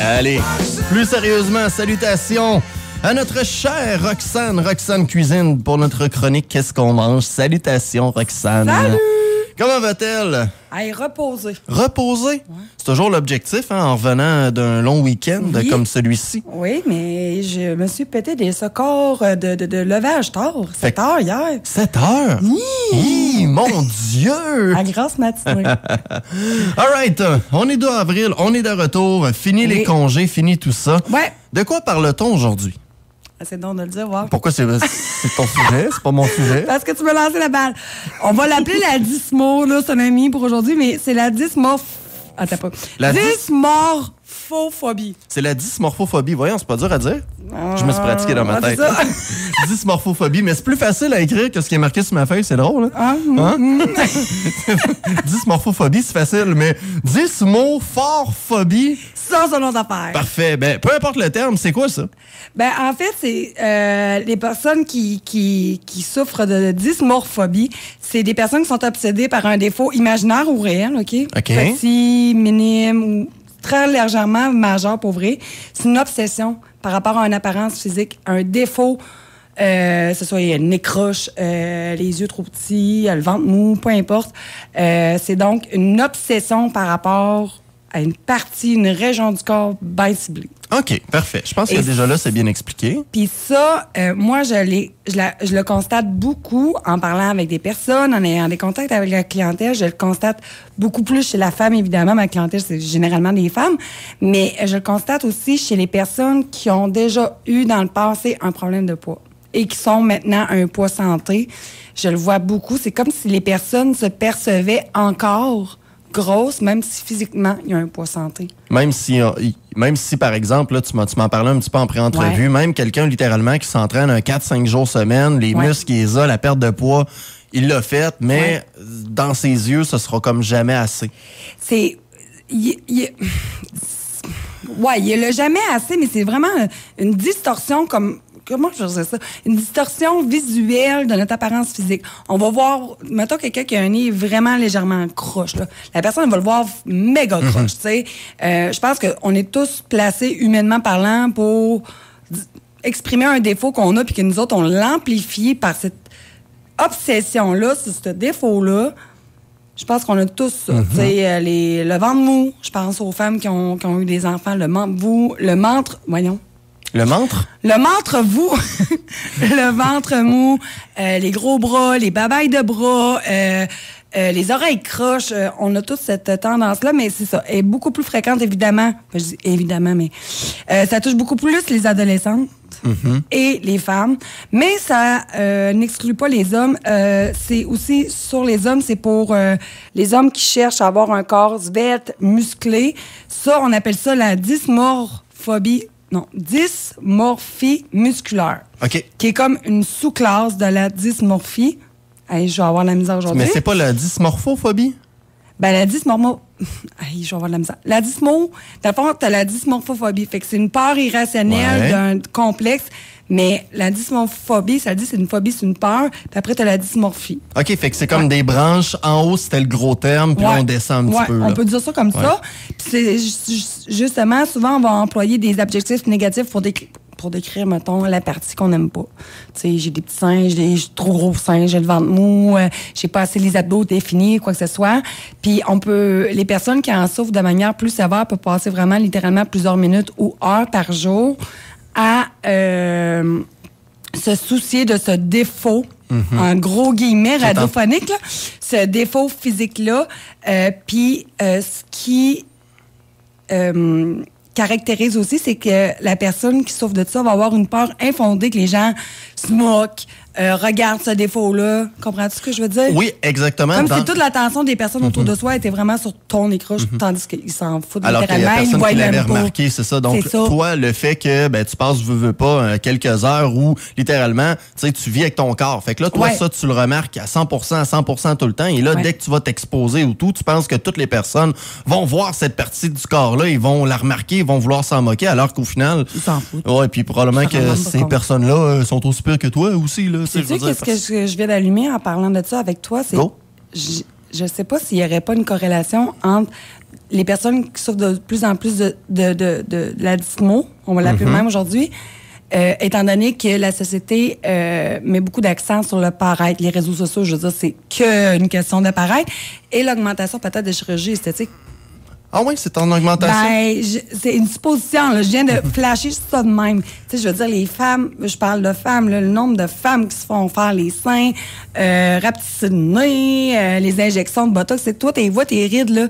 Allez, plus sérieusement, salutations à notre chère Roxane Cuisine pour notre chronique Qu'est-ce qu'on mange? Salutations, Roxane. Salut! Comment va-t-elle? Hey, reposer. Reposer? Ouais. C'est toujours l'objectif, hein, en revenant d'un long week-end comme celui-ci. Oui, mais je me suis pété des secours de levage tard. 7 heures hier. 7 heures? Oui, mon Dieu! À grasse matinée. All right, on est 2 avril, on est de retour. Fini les congés, fini tout ça. Ouais. De quoi parle-t-on aujourd'hui? C'est donc de le dire, voir. Pourquoi c'est ton sujet? C'est pas mon sujet? Parce que tu m'as lancé la balle. On va l'appeler la dysmo, là, c'est un ami pour aujourd'hui, mais c'est la Attends pas. Dysmorphophobie. C'est la dysmorphophobie. Voyons, c'est pas dur à dire. Je me suis pratiqué dans ma tête. Dysmorphophobie, mais c'est plus facile à écrire que ce qui est marqué sur ma feuille. C'est drôle, hein? Dysmorphophobie, c'est facile, mais dysmorphophobie... Ça, c'est notre affaire. Parfait. Ben, peu importe le terme, c'est quoi ça? Ben, en fait, c'est les personnes qui souffrent de dysmorphophobie, c'est des personnes qui sont obsédées par un défaut imaginaire ou réel, OK? Petit, minime ou très légèrement majeur pour vrai. C'est une obsession par rapport à une apparence physique, un défaut, ce soit une nez croche, les yeux trop petits, le ventre mou, peu importe. C'est donc une obsession par rapport à une partie, une région du corps bien ciblée. OK, parfait. Je pense que déjà là, c'est bien expliqué. Puis ça, moi, je le constate beaucoup en parlant avec des personnes, en ayant des contacts avec la clientèle. Je le constate beaucoup plus chez la femme, évidemment. Ma clientèle, c'est généralement des femmes. Mais je le constate aussi chez les personnes qui ont déjà eu dans le passé un problème de poids et qui sont maintenant à un poids santé. Je le vois beaucoup. C'est comme si les personnes se percevaient encore grosse, même si physiquement, il y a un poids santé. Même si par exemple, là, tu m'en parlais un petit peu en pré-entrevue, même quelqu'un, littéralement, qui s'entraîne un 4-5 jours semaine, les muscles qu'il a, la perte de poids, il l'a fait, mais dans ses yeux, ce sera comme jamais assez. Il l'a jamais assez, mais c'est vraiment une distorsion comme... Comment je faisais ça? Une distorsion visuelle de notre apparence physique. On va voir, mettons quelqu'un qui a un nez vraiment légèrement croche, là. La personne, elle va le voir méga croche, tu sais. Je pense qu'on est tous placés, humainement parlant, pour exprimer un défaut qu'on a, puis que nous autres, on l'amplifie par cette obsession-là, sur ce défaut-là. Je pense qu'on a tous ça. Tu sais, le ventre mou, je pense aux femmes qui ont eu des enfants, le ventre Le ventre? Le ventre vous. Le ventre mou, les gros bras, les babayes de bras, les oreilles croches. On a tous cette tendance-là, mais c'est ça. Elle est beaucoup plus fréquente, évidemment. Je dis évidemment, mais ça touche beaucoup plus les adolescentes et les femmes. Mais ça n'exclut pas les hommes. C'est aussi, sur les hommes, c'est pour les hommes qui cherchent à avoir un corps svelte, musclé. Ça, on appelle ça la dysmorphie musculaire. OK. Qui est comme une sous-classe de la dysmorphie. Hey, je vais avoir de la misère aujourd'hui. Mais c'est pas la dysmorphophobie? Ben, la Hey, je vais avoir de la misère. La dysmo, dans le fond, t'as la dysmorphophobie. Fait que c'est une peur irrationnelle d'un complexe. Mais la dysmorphophobie, ça dit c'est une phobie, c'est une peur. Puis après, t'as la dysmorphie. OK, fait que c'est comme des branches. En haut, c'était le gros terme, puis on descend un petit peu. On peut dire ça comme ça. Puis c'est justement, souvent, on va employer des adjectifs négatifs pour décrire, mettons, la partie qu'on n'aime pas. Tu sais, j'ai des petits seins, j'ai trop gros seins, j'ai le ventre mou, j'ai pas assez les abdos définis, quoi que ce soit. Puis les personnes qui en souffrent de manière plus sévère peuvent passer vraiment littéralement plusieurs minutes ou heures par jour à se soucier de ce défaut, en gros guillemets, radiophonique, là, ce défaut physique-là. Puis ce qui caractérise aussi, c'est que la personne qui souffre de ça va avoir une peur infondée que les gens se moquent, regardent ce défaut-là. Comprends-tu ce que je veux dire? Oui, exactement. Comme si toute l'attention des personnes autour de soi était vraiment sur ton écroche, tandis qu'ils s'en foutent alors littéralement. Alors qu'il y a personne qui l'avait remarqué, pas. c'est ça. Donc, toi, le fait que tu passes, veux pas, quelques heures où, littéralement, tu vis avec ton corps. Fait que là, toi, ça, tu le remarques à 100% tout le temps. Et là, dès que tu vas t'exposer ou tout, tu penses que toutes les personnes vont voir cette partie du corps-là, ils vont la remarquer, ils vont vouloir s'en moquer, alors qu'au final... Ils s'en foutent. Ouais, puis probablement que ces personnes-là sont aussi pires que toi aussi, là. Tu sais qu'est-ce que je viens d'allumer en parlant de ça avec toi? C'est, je sais pas s'il n'y aurait pas une corrélation entre les personnes qui souffrent de plus en plus de la dysmo, on va l'appeler même aujourd'hui, étant donné que la société met beaucoup d'accent sur le paraître, les réseaux sociaux, je veux dire, c'est qu'une question de paraître, et l'augmentation peut-être de chirurgie esthétique. Ah oui, c'est en augmentation? Ben, c'est une supposition, là. Je viens de flasher ça de même. Tu sais, je veux dire, les femmes, je parle de femmes, là, le nombre de femmes qui se font faire les seins, rapetisser le nez, les injections de botox, c'est toi, t'es vois tes rides, là.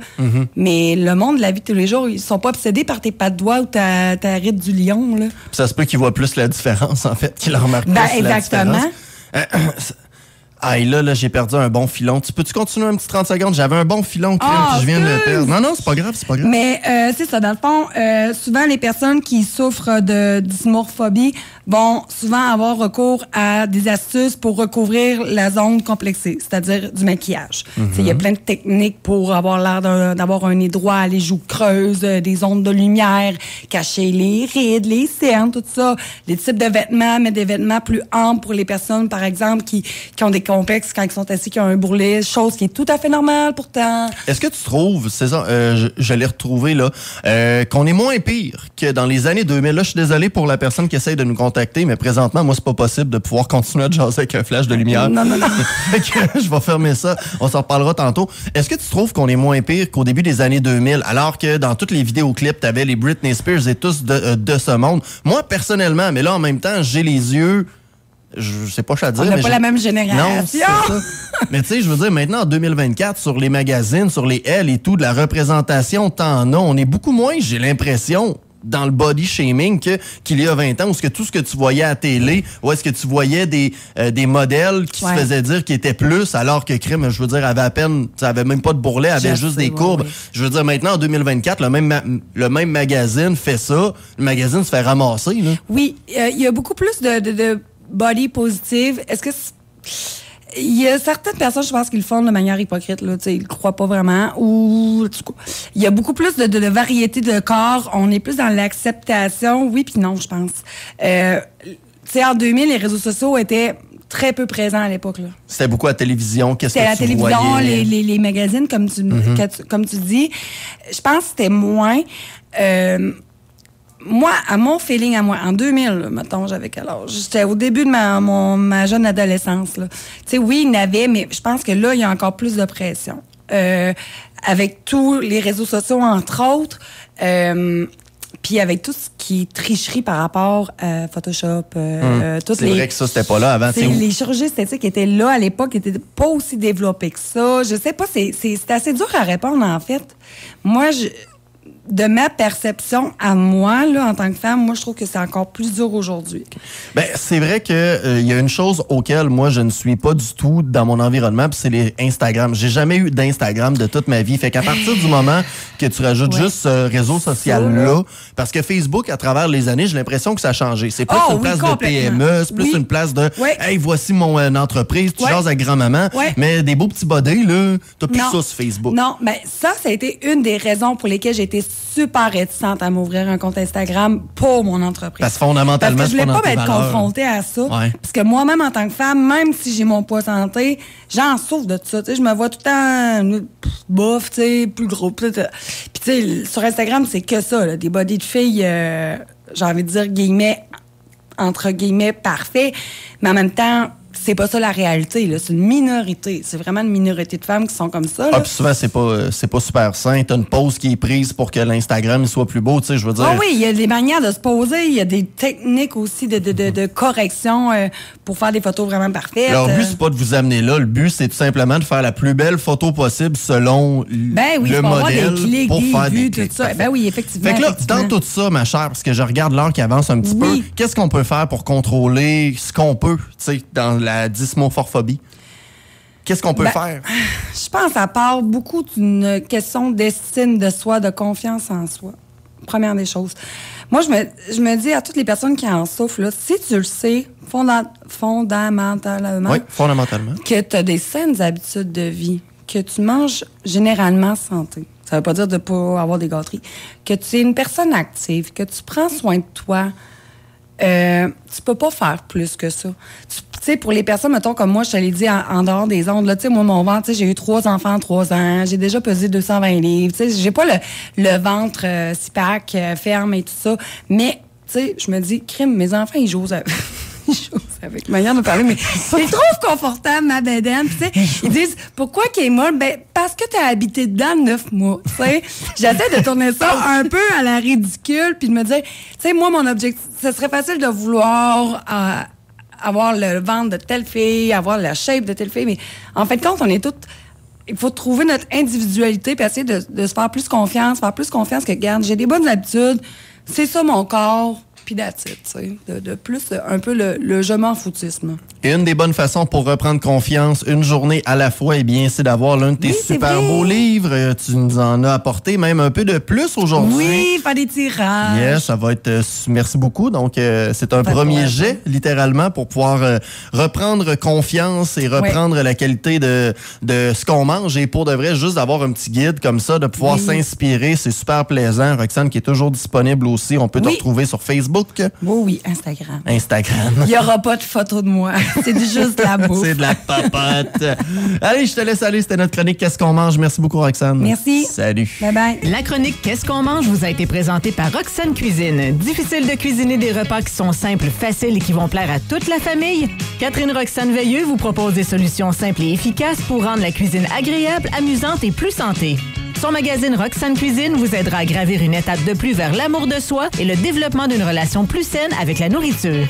Mais le monde de la vie de tous les jours, ils sont pas obsédés par tes pas de doigts ou ta ride du lion, là. Puis ça se peut qu'ils voient plus la différence, en fait, qu'ils remarquent plus exactement. la différence. Ah, et là, j'ai perdu un bon filon. Peux-tu continuer un petit 30 secondes? J'avais un bon filon, crème, puis je viens de le perdre. Non, c'est pas grave. Mais c'est ça, dans le fond, souvent, les personnes qui souffrent de dysmorphobie vont souvent avoir recours à des astuces pour recouvrir la zone complexée, c'est-à-dire du maquillage. Il y a plein de techniques pour avoir l'air d'avoir un nez droit, les joues creuses, des ondes de lumière, cacher les rides, les cernes, tout ça. Les types de vêtements, mettre des vêtements plus amples pour les personnes, par exemple, qui ont des complexes quand ils sont assis, qui ont un bourrelet, chose qui est tout à fait normale pourtant. Est-ce que tu trouves, c'est ça, je l'ai retrouvé là, qu'on est moins pire que dans les années 2000? Là, je suis désolé pour la personne qui essaye de nous contacter, mais présentement, moi, c'est pas possible de pouvoir continuer à jaser avec un flash de lumière. Non. Fait que je vais fermer ça. On s'en reparlera tantôt. Est-ce que tu trouves qu'on est moins pire qu'au début des années 2000, alors que dans tous les vidéoclips, t'avais les Britney Spears et tous de ce monde? Moi, personnellement, mais là, en même temps, j'ai les yeux... Je sais pas quoi dire. On n'a pas la même génération. Non, c'est ça. Mais tu sais, je veux dire, maintenant, en 2024, sur les magazines, sur les L et tout, de la représentation, t'en as. On est beaucoup moins, j'ai l'impression, dans le body shaming qu'il y a 20 ans, où tout ce que tu voyais à la télé, où est-ce que tu voyais des modèles qui se faisaient dire qu'ils étaient plus, alors que crime, je veux dire, avait à peine, ça avait même pas de bourrelet, avait juste des courbes. Oui. Je veux dire, maintenant, en 2024, le même magazine fait ça, le magazine se fait ramasser, là. Oui, il y a beaucoup plus de body positive. Est-ce que il y a certaines personnes, je pense, qui le font de manière hypocrite, là, tu sais, ils le croient pas vraiment, ou il y a beaucoup plus de variété de corps. On est plus dans l'acceptation, oui puis non, je pense. Tu sais, en 2000, les réseaux sociaux étaient très peu présents à l'époque, là. C'était beaucoup à la télévision. Qu'est-ce que tu voyais? C'était à la télévision, les magazines, comme tu dis. Je pense que c'était moins. Moi, à mon feeling à moi, en 2000, là, mettons, j'avais quel âge? J'étais au début de ma jeune adolescence, là. Tu sais, oui, il y en avait, mais je pense que là, il y a encore plus de pression. Avec tous les réseaux sociaux, entre autres, puis avec tout ce qui est tricherie par rapport à Photoshop. C'est vrai que ça, c'était pas là avant. Les chirurgies esthétiques étaient là à l'époque, étaient pas aussi développées que ça. Je sais pas, c'est assez dur à répondre, en fait. Moi, de ma perception à moi, là, en tant que femme, moi, je trouve que c'est encore plus dur aujourd'hui. Ben, c'est vrai que y a une chose auquel moi, je ne suis pas du tout dans mon environnement, puis c'est les Instagram. J'ai jamais eu d'Instagram de toute ma vie. Fait qu'à partir du moment que tu rajoutes juste ce réseau social-là, parce que Facebook, à travers les années, j'ai l'impression que ça a changé. C'est plus une place de PME, c'est plus une place de « Hey, voici mon entreprise, tu jases à grand-maman. » Mais des beaux petits bodés, là, t'as plus ça sur Facebook. Non, ben ça a été une des raisons pour lesquelles j'ai été super réticente à m'ouvrir un compte Instagram pour mon entreprise. Parce que fondamentalement, je voulais pas m'être confrontée à ça. Ouais. Parce que moi-même, en tant que femme, même si j'ai mon poids santé, j'en souffre de tout ça. Tu sais, je me vois tout le temps bof, tu sais, plus gros. Puis tu sais, sur Instagram, c'est que ça, là, des bodies de filles, j'ai envie de dire entre guillemets, parfaits. Mais en même temps, c'est pas ça la réalité, là. C'est une minorité. C'est vraiment une minorité de femmes qui sont comme ça, là. Ah, puis souvent, c'est pas super sain. T'as une pause qui est prise pour que l'Instagram soit plus beau, tu sais, je veux dire. Ah oui, il y a des manières de se poser. Il y a des techniques aussi de correction pour faire des photos vraiment parfaites. Alors, le but, c'est pas de vous amener là. Le but, c'est tout simplement de faire la plus belle photo possible selon le modèle des clics, pour faire vues, des clics. tout ça. Ben oui, effectivement. Fait que là, dans tout ça, ma chère, parce que je regarde l'heure qui avance un petit peu, qu'est-ce qu'on peut faire pour contrôler ce qu'on peut, tu sais, dans la dysmorphobie? Qu'est-ce qu'on peut faire? Je pense que ça part beaucoup d'une question d'estime de soi, de confiance en soi. Première des choses. Moi, je me dis à toutes les personnes qui en souffrent, là, si tu le sais fondamentalement, que tu as des saines habitudes de vie, que tu manges généralement santé, ça veut pas dire de pas avoir des gâteries, que tu es une personne active, que tu prends soin de toi, tu peux pas faire plus que ça. Tu sais, pour les personnes, mettons, comme moi, je te l'ai dit en dehors des ondes, là, tu sais, moi, mon ventre, tu sais, j'ai eu 3 enfants en 3 ans, j'ai déjà pesé 220 livres, tu sais, j'ai pas le ventre six-pack, ferme et tout ça, mais, tu sais, je me dis, crime, mes enfants, ils jouent avec manière de parler, mais ils trouvent confortable ma bédaine. Tu sais, ils disent, pourquoi qu'il est molle? Ben, parce que tu as habité dedans 9 mois. Tu sais, j'essaie de tourner ça un peu à la ridicule, puis de me dire, tu sais, moi, mon objectif, ce serait facile de vouloir avoir le ventre de telle fille, avoir la shape de telle fille, mais en fait, quand on est toutes, il faut trouver notre individualité, puis essayer de se faire plus confiance que, regarde, j'ai des bonnes habitudes, c'est ça mon corps. Puis that's it, tu sais, de plus un peu le je m'en foutisme. Une des bonnes façons pour reprendre confiance, une journée à la fois, eh bien, c'est d'avoir l'un de tes super beaux livres. Tu nous en as apporté même un peu de plus aujourd'hui. Oui, faire des tirages. Yes, ça va être... merci beaucoup. Donc, c'est un premier jet, littéralement, pour pouvoir reprendre confiance et reprendre la qualité de ce qu'on mange. Et pour de vrai, juste d'avoir un petit guide comme ça, de pouvoir s'inspirer, c'est super plaisant. Roxane qui est toujours disponible aussi. On peut te retrouver sur Facebook. Oui, Instagram. Il n'y aura pas de photo de moi. C'est juste de la bouffe. C'est de la papote. Allez, je te laisse aller. C'était notre chronique Qu'est-ce qu'on mange? Merci beaucoup, Roxane. Merci. Salut. Bye-bye. La chronique Qu'est-ce qu'on mange vous a été présentée par Roxane Cuisine. Difficile de cuisiner des repas qui sont simples, faciles et qui vont plaire à toute la famille? Catherine Roxane Veilleux vous propose des solutions simples et efficaces pour rendre la cuisine agréable, amusante et plus santé. Son magazine Roxane Cuisine vous aidera à gravir une étape de plus vers l'amour de soi et le développement d'une relation plus saine avec la nourriture.